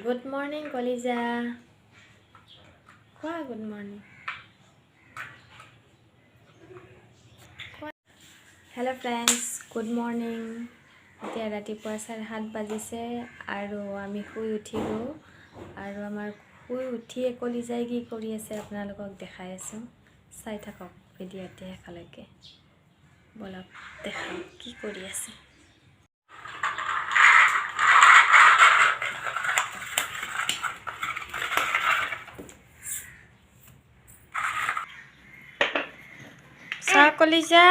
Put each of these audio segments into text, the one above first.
Good morning, kalija. Good morning. Hello friends, good morning. এতিয়া ৰাতিপুৱা 7:30 বাজিছে আৰু আমি শুই উঠিলো আৰু আমাৰ শুই উঠিয়ে কলিজাই কি কৰি আছে আপোনালোকক দেখাই আছো। চাই থাকক ভিডিঅ'তে শেষলৈকে। বলক দেখাও কি কৰি আছে। kalija,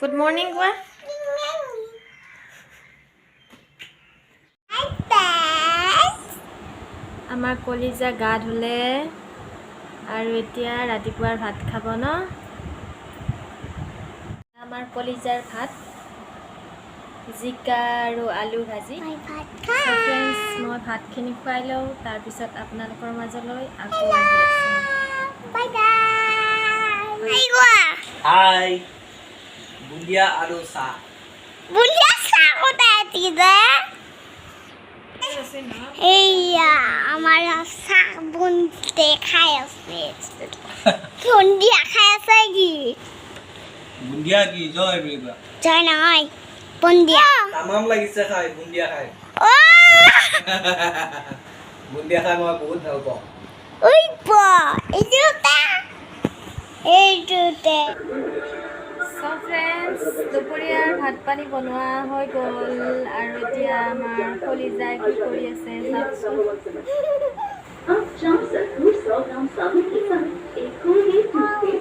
good morning wa. Amar kalija ga dhule aru etia ratipuar bhat khabo no. Amar kalijar bhat jika aru alu bhaji. Friends, moi bhat khini khwai lo tar pisot apnalokor majoloi ako ahi asu. Bye bye. Hi, Bulia Arosa. Bulia Sakota Tida. Iya, amar sabun dekhaya se. Bundia khaya sagi. Bundia ki joy beba. Joy nai. Bundia. Tamam lagi se khai bundia khai. Oh! Bundia khai moi bahut bhal pao. Oi pa, ejuta. So friends, দুপৰীয়াৰ ভাত পানী বনোৱা হৈ গ'ল আৰু এতিয়া আমাৰ কলিজাই কি কৰি আছে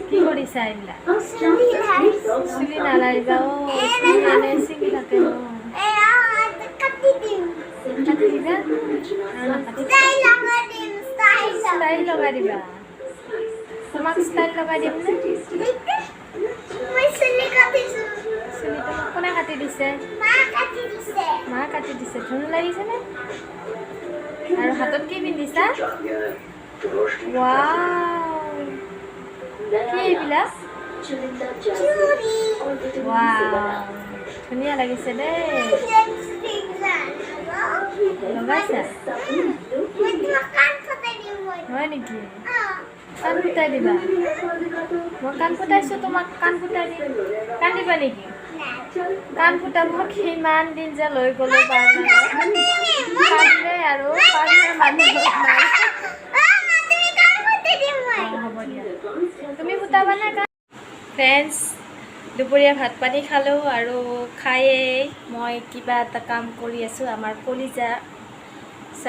কি কৰিছা এইবিলাক চুলি নালাৰিবা মানে চিঙি থাকে ষ্টাইল লগাই দিবা তোমাক ষ্টাইল লগাই দিম নে কোনে কাটি দিছে মা কাটি দিছে ধুন লাগিছে নে আৰু হাতত কি পিন্ধিছা ৱাও কি এইবিলাক ৱাও ধুনীয়া লাগিছে দেই লগাইছা হয় নেকি কাণ ফুটাই দিবা মই কাণ ফুটাইছোঁ তোমাক কাণ ফুটাই দিম কাণ দিবা নেকি কাণ ফুটাব কিমান দিন যে লৈ গ'লো পাৰিলে আৰু পাৰিলে মানুহ হ'ব দিয়া তুমি ফুটাবানে কাণ ফ্ৰেণ্ডছ দুপৰীয়া ভাত পানী খালোঁ আৰু খায়েই মই কিবা এটা কাম কৰি আছোঁ আমাৰ কলিজা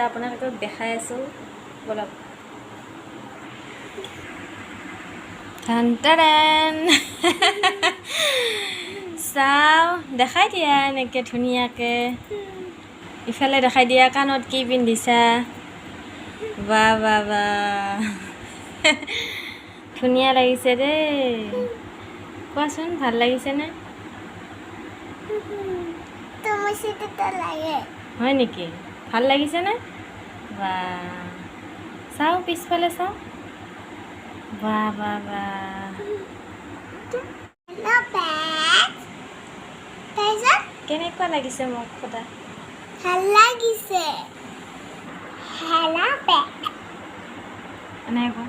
আপোনালোকক দেখাই আছোঁ বলক টান চাও দেখাই দিয়া এনেকৈ ধুনীয়াকৈ ইফালে দেখাই দিয়া কাণত কি পিন্ধিছা বা বা বা ধুনীয়া লাগিছে দেই কোৱাচোন ভাল লাগিছেনে হয় নেকি ভাল লাগিছেনে বা চাওঁ পিছফালে চাওঁ বা বা বা কেনেকুৱা লাগিছে মোক সোধা ভাল লাগিছে হেলা পেক এনেকুৱা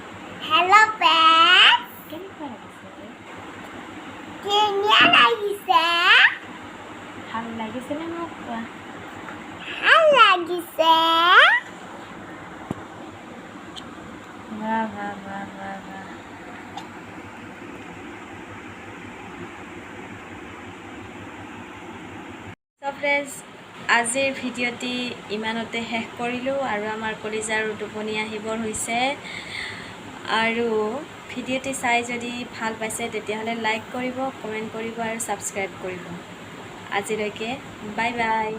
হেলা পেক কেনেকুৱা লাগিছে কেনিয়া লাগিছে ভাল লাগিছেনে মোক কোৱা ভাল লাগিছে বা বা বা বা বা ফ্ৰেণ্ডছ আজিৰ ভিডিঅ'টি ইমানতে শেষ কৰিলোঁ আৰু আমাৰ কলিজাৰো টোপনি আহিবৰ হৈছে আৰু ভিডিঅ'টি চাই যদি ভাল পাইছে তেতিয়াহ'লে লাইক কৰিব কমেণ্ট কৰিব আৰু ছাবস্ক্ৰাইব কৰিব আজিলৈকে বাই বাই